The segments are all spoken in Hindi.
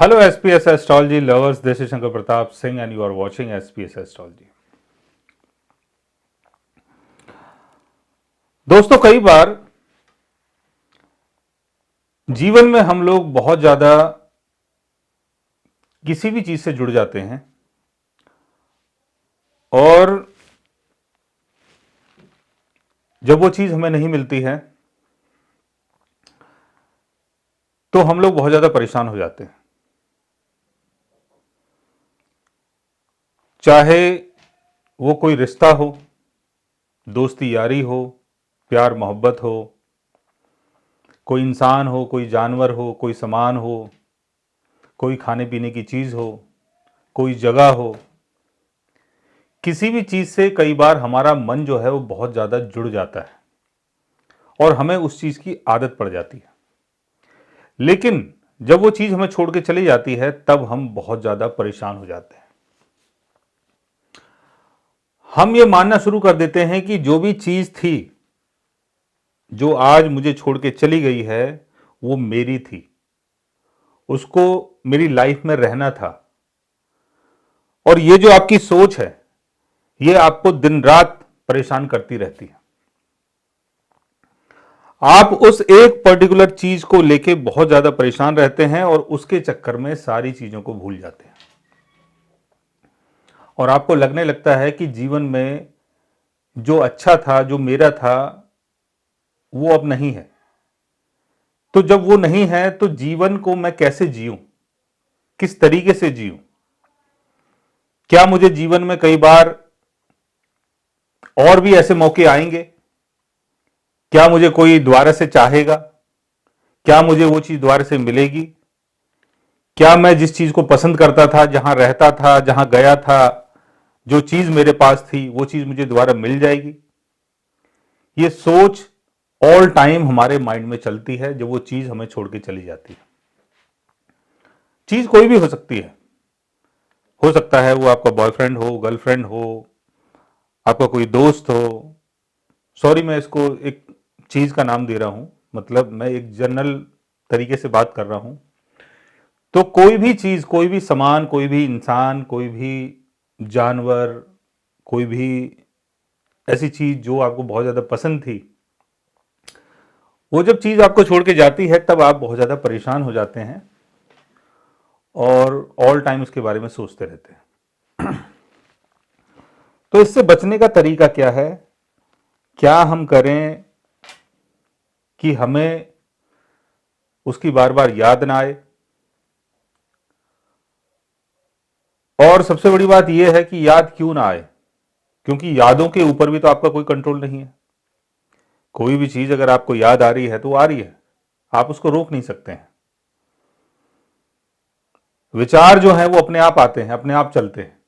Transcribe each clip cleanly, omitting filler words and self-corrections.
Hello SPS Astrology lovers, this is Shankar Pratap Singh and you are watching SPS Astrology। दोस्तों, कई बार जीवन में हम लोग बहुत ज़्यादा किसी भी चीज़ से जुड़ जाते हैं और जब वो चीज़ हमें नहीं मिलती है तो हम लोग बहुत ज़्यादा परेशान हो जाते हैं। चाहे वो कोई रिश्ता हो, दोस्ती यारी हो, प्यार मोहब्बत हो, कोई इंसान हो, कोई जानवर हो, कोई सामान हो, कोई खाने पीने की चीज़ हो, कोई जगह हो, किसी भी चीज़ से कई बार हमारा मन जो है वो बहुत ज़्यादा जुड़ जाता है और हमें उस चीज़ की आदत पड़ जाती है। लेकिन जब वो चीज़ हमें छोड़ के चली जाती है तब हम बहुत ज़्यादा परेशान हो जाते हैं। हम ये मानना शुरू कर देते हैं कि जो भी चीज़ थी, जो आज मुझे छोड़ के चली गई है, वो मेरी थी, उसको मेरी लाइफ में रहना था। और ये जो आपकी सोच है, ये आपको दिन रात परेशान करती रहती है। आप उस एक पर्टिकुलर चीज को लेके बहुत ज्यादा परेशान रहते हैं और उसके चक्कर में सारी चीजों को भूल जाते हैं और आपको लगने लगता है कि जीवन में जो अच्छा था, जो मेरा था, वो अब नहीं है। तो जब वो नहीं है तो जीवन को मैं कैसे जीऊं, किस तरीके से जीऊं? क्या मुझे जीवन में कई बार और भी ऐसे मौके आएंगे? क्या मुझे कोई दोबारा से चाहेगा? क्या मुझे वो चीज दोबारा से मिलेगी? क्या मैं जिस चीज को पसंद करता था, जहां रहता था, जहां गया था, जो चीज मेरे पास थी, वो चीज मुझे दोबारा मिल जाएगी? ये सोच ऑल टाइम हमारे माइंड में चलती है जब वो चीज हमें छोड़ के चली जाती है। चीज कोई भी हो सकता है वो आपका बॉयफ्रेंड हो, गर्लफ्रेंड हो, आपका कोई दोस्त हो। सॉरी, मैं इसको एक चीज का नाम दे रहा हूं, मतलब मैं एक जनरल तरीके से बात कर रहा हूं। तो कोई भी चीज, कोई भी सामान, कोई भी इंसान, कोई भी जानवर, कोई भी ऐसी चीज जो आपको बहुत ज्यादा पसंद थी, वो जब चीज आपको छोड़ के जाती है तब आप बहुत ज्यादा परेशान हो जाते हैं और ऑल टाइम इसके बारे में सोचते रहते हैं। तो इससे बचने का तरीका क्या है? क्या हम करें कि हमें उसकी बार बार याद ना आए? और सबसे बड़ी बात यह है कि याद क्यों ना आए, क्योंकि यादों के ऊपर भी तो आपका कोई कंट्रोल नहीं है। कोई भी चीज अगर आपको याद आ रही है तो वो आ रही है, आप उसको रोक नहीं सकते हैं। विचार जो है वो अपने आप आते हैं, अपने आप चलते हैं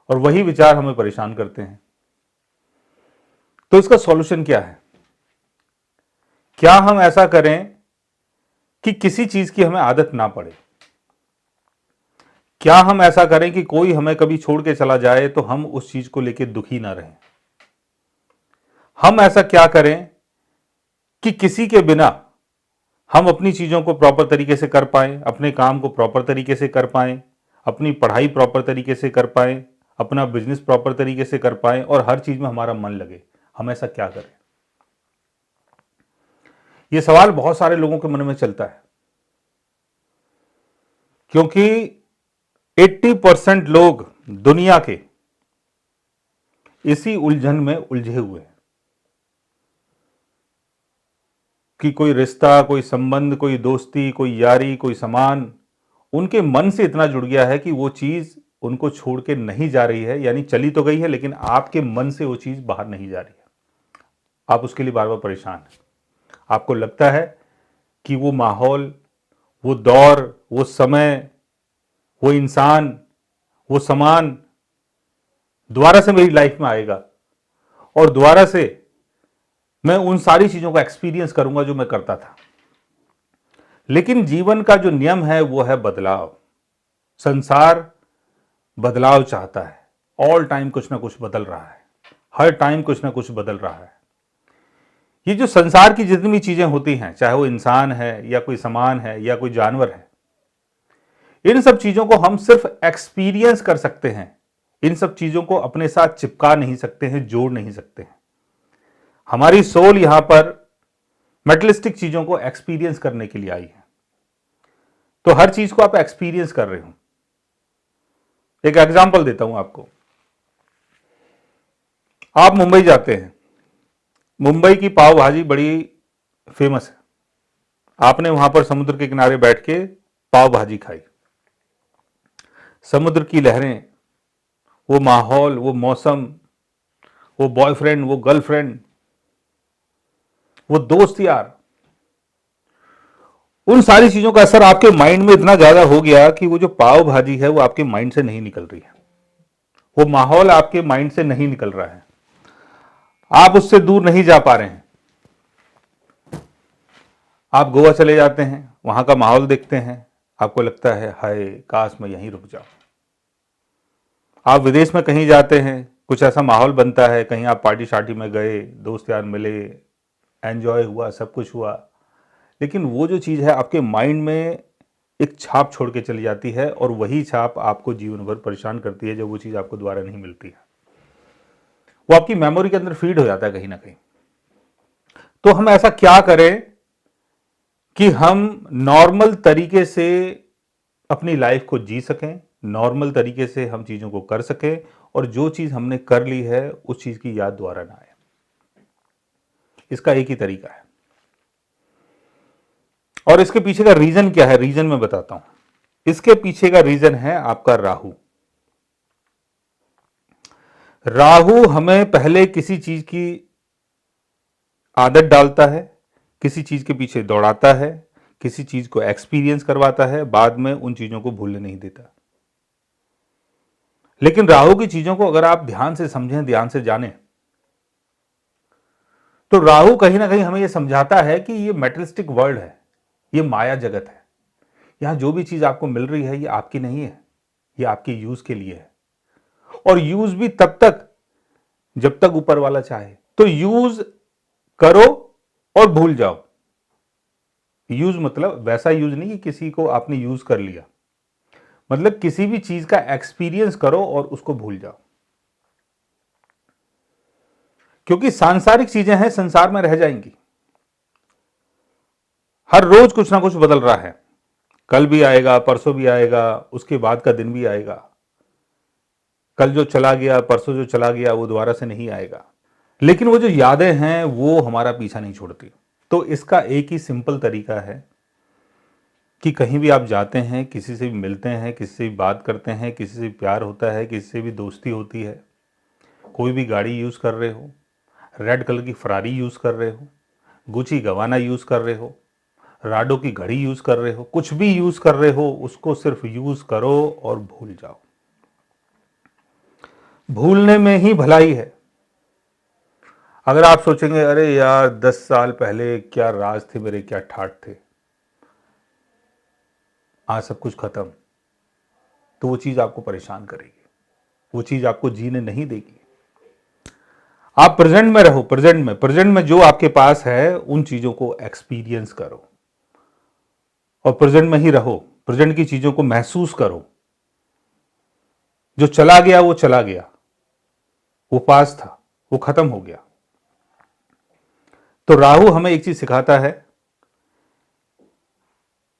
और वही विचार हमें परेशान करते हैं। तो इसका सॉल्यूशन क्या है? क्या हम ऐसा करें कि किसी चीज की हमें आदत ना पड़े? क्या हम ऐसा करें कि कोई हमें कभी छोड़ के चला जाए तो हम उस चीज को लेकर दुखी ना रहें? हम ऐसा क्या करें कि किसी के बिना हम अपनी चीजों को प्रॉपर तरीके से कर पाएं, अपने काम को प्रॉपर तरीके से कर पाएं, अपनी पढ़ाई प्रॉपर तरीके से कर पाएं, अपना बिजनेस प्रॉपर तरीके से कर पाएं और हर चीज में हमारा मन लगे? हम ऐसा क्या करें? यह सवाल बहुत सारे लोगों के मन में चलता है, क्योंकि 80% लोग दुनिया के इसी उलझन में उलझे हुए हैं कि कोई रिश्ता, कोई संबंध, कोई दोस्ती, कोई यारी, कोई सामान उनके मन से इतना जुड़ गया है कि वो चीज उनको छोड़ के नहीं जा रही है। यानी चली तो गई है लेकिन आपके मन से वो चीज बाहर नहीं जा रही है। आप उसके लिए बार बार परेशान हैं। आपको लगता है कि वो माहौल, वो दौर, वो समय, वो इंसान, वो सामान दोबारा से मेरी लाइफ में आएगा और दोबारा से मैं उन सारी चीजों का एक्सपीरियंस करूंगा जो मैं करता था। लेकिन जीवन का जो नियम है वो है बदलाव। संसार बदलाव चाहता है। ऑल टाइम कुछ ना कुछ बदल रहा है, हर टाइम कुछ ना कुछ बदल रहा है। ये जो संसार की जितनी भी चीजें होती हैं, चाहे वो इंसान है या कोई सामान है या कोई जानवर है, इन सब चीजों को हम सिर्फ एक्सपीरियंस कर सकते हैं, इन सब चीजों को अपने साथ चिपका नहीं सकते हैं, जोड़ नहीं सकते हैं। हमारी सोल यहां पर मेटलिस्टिक चीजों को एक्सपीरियंस करने के लिए आई है। तो हर चीज को आप एक्सपीरियंस कर रहे हो। एक एग्जांपल देता हूं आपको। आप मुंबई जाते हैं, मुंबई की पाव भाजी बड़ी फेमस है। आपने वहां पर समुद्र के किनारे बैठ के पाव भाजी खाई, समुद्र की लहरें, वो माहौल, वो मौसम, वो बॉयफ्रेंड, वो गर्लफ्रेंड, वो दोस्त यार, उन सारी चीजों का असर आपके माइंड में इतना ज्यादा हो गया कि वो जो पाव भाजी है वो आपके माइंड से नहीं निकल रही है, वो माहौल आपके माइंड से नहीं निकल रहा है, आप उससे दूर नहीं जा पा रहे हैं। आप गोवा चले जाते हैं, वहां का माहौल देखते हैं, आपको लगता है हाय काश मैं यहीं रुक जाऊं। आप विदेश में कहीं जाते हैं, कुछ ऐसा माहौल बनता है, कहीं आप पार्टी शार्टी में गए, दोस्त यार मिले, एंजॉय हुआ, सब कुछ हुआ, लेकिन वो जो चीज़ है आपके माइंड में एक छाप छोड़ के चली जाती है और वही छाप आपको जीवन भर परेशान करती है जब वो चीज़ आपको दोबारा नहीं मिलती है। वो आपकी मेमोरी के अंदर फीड हो जाता है कहीं ना कहीं। तो हम ऐसा क्या करें कि हम नॉर्मल तरीके से अपनी लाइफ को जी सकें, नॉर्मल तरीके से हम चीज़ों को कर सकें और जो चीज़ हमने कर ली है उस चीज़ की याद दोबारा ना आए। इसका एक ही तरीका है और इसके पीछे का रीजन क्या है, रीजन मैं बताता हूं। इसके पीछे का रीजन है आपका राहु। राहु हमें पहले किसी चीज की आदत डालता है, किसी चीज के पीछे दौड़ाता है, किसी चीज को एक्सपीरियंस करवाता है, बाद में उन चीजों को भूलने नहीं देता। लेकिन राहु की चीजों को अगर आप ध्यान से समझें, ध्यान से जानें, तो राहु कहीं ना कहीं हमें यह समझाता है कि ये मेटलिस्टिक वर्ल्ड है, ये माया जगत है। यहां जो भी चीज आपको मिल रही है ये आपकी नहीं है, ये आपके यूज के लिए है। और यूज भी तब तक जब तक ऊपर वाला चाहे। तो यूज करो और भूल जाओ। यूज मतलब वैसा यूज नहीं कि किसी को आपने यूज कर लिया, मतलब किसी भी चीज का एक्सपीरियंस करो और उसको भूल जाओ। क्योंकि सांसारिक चीजें हैं, संसार में रह जाएंगी। हर रोज कुछ ना कुछ बदल रहा है, कल भी आएगा, परसों भी आएगा, उसके बाद का दिन भी आएगा। कल जो चला गया, परसों जो चला गया, वो दोबारा से नहीं आएगा। लेकिन वो जो यादें हैं वो हमारा पीछा नहीं छोड़ती। तो इसका एक ही सिंपल तरीका है कि कहीं भी आप जाते हैं, किसी से भी मिलते हैं, किसी से भी बात करते हैं, किसी से भी प्यार होता है, किसी से भी दोस्ती होती है, कोई भी गाड़ी यूज़ कर रहे हो, रेड कलर की फरारी यूज़ कर रहे हो, गुची गवाना यूज़ कर रहे हो, राडो की घड़ी यूज़ कर रहे हो, कुछ भी यूज़ कर रहे हो, उसको सिर्फ यूज़ करो और भूल जाओ। भूलने में ही भलाई है। अगर आप सोचेंगे अरे यार 10 साल पहले क्या राज थे मेरे, क्या ठाठ थे, आज सब कुछ खत्म, तो वो चीज आपको परेशान करेगी, वो चीज आपको जीने नहीं देगी। आप प्रेजेंट में रहो, प्रेजेंट में जो आपके पास है उन चीजों को एक्सपीरियंस करो और प्रेजेंट में ही रहो, प्रेजेंट की चीजों को महसूस करो। जो चला गया वो चला गया, वो पास था, वो खत्म हो गया। तो राहु हमें एक चीज सिखाता है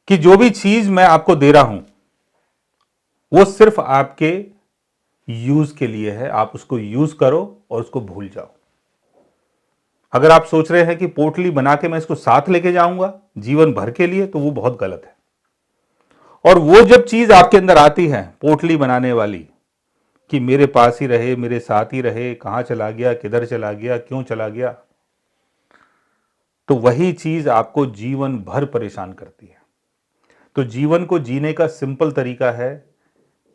कि जो भी चीज मैं आपको दे रहा हूं वो सिर्फ आपके यूज के लिए है, आप उसको यूज करो और उसको भूल जाओ। अगर आप सोच रहे हैं कि पोटली बना के मैं इसको साथ लेके जाऊंगा जीवन भर के लिए, तो वो बहुत गलत है। और वो जब चीज आपके अंदर आती है पोटली बनाने वाली कि मेरे पास ही रहे, मेरे साथ ही रहे, कहां चला गया, किधर चला गया, क्यों चला गया, तो वही चीज आपको जीवन भर परेशान करती है। तो जीवन को जीने का सिंपल तरीका है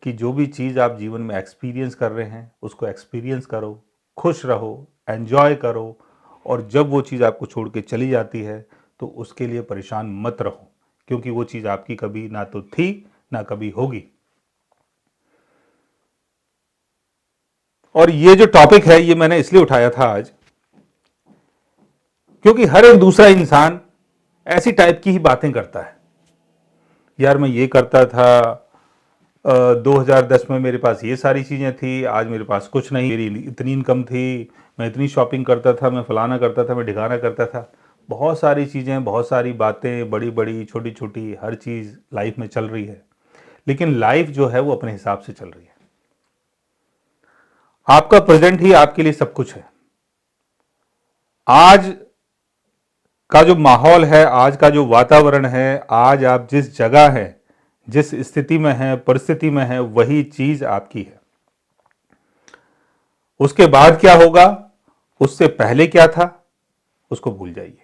कि जो भी चीज आप जीवन में एक्सपीरियंस कर रहे हैं उसको एक्सपीरियंस करो, खुश रहो, एंजॉय करो, और जब वो चीज आपको छोड़ के चली जाती है तो उसके लिए परेशान मत रहो, क्योंकि वो चीज आपकी कभी ना तो थी ना कभी होगी। और ये जो टॉपिक है ये मैंने इसलिए उठाया था आज क्योंकि हर एक दूसरा इंसान ऐसी टाइप की ही बातें करता है। यार मैं ये करता था, 2010 में मेरे पास ये सारी चीज़ें थी, आज मेरे पास कुछ नहीं, मेरी इतनी इनकम थी, मैं इतनी शॉपिंग करता था, मैं फलाना करता था, मैं ढिकाना करता था। बहुत सारी चीज़ें, बहुत सारी बातें, बड़ी बड़ी छोटी छोटी हर चीज़ लाइफ में चल रही है, लेकिन लाइफ जो है वो अपने हिसाब से चल रही है। आपका प्रेजेंट ही आपके लिए सब कुछ है। आज का जो माहौल है, आज का जो वातावरण है, आज आप जिस जगह है, जिस स्थिति में है, परिस्थिति में है, वही चीज आपकी है। उसके बाद क्या होगा, उससे पहले क्या था, उसको भूल जाइए।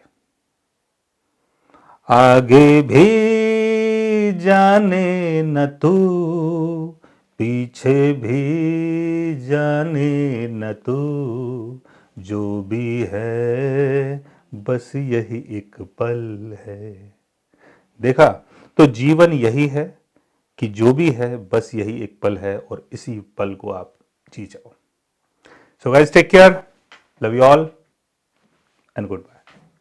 आगे भी जाने न तू, पीछे भी जाने न तू, जो भी है बस यही एक पल है। देखा, तो जीवन यही है कि जो भी है बस यही एक पल है, और इसी पल को आप जी जाओ। So guys, take care, love you all and good bye.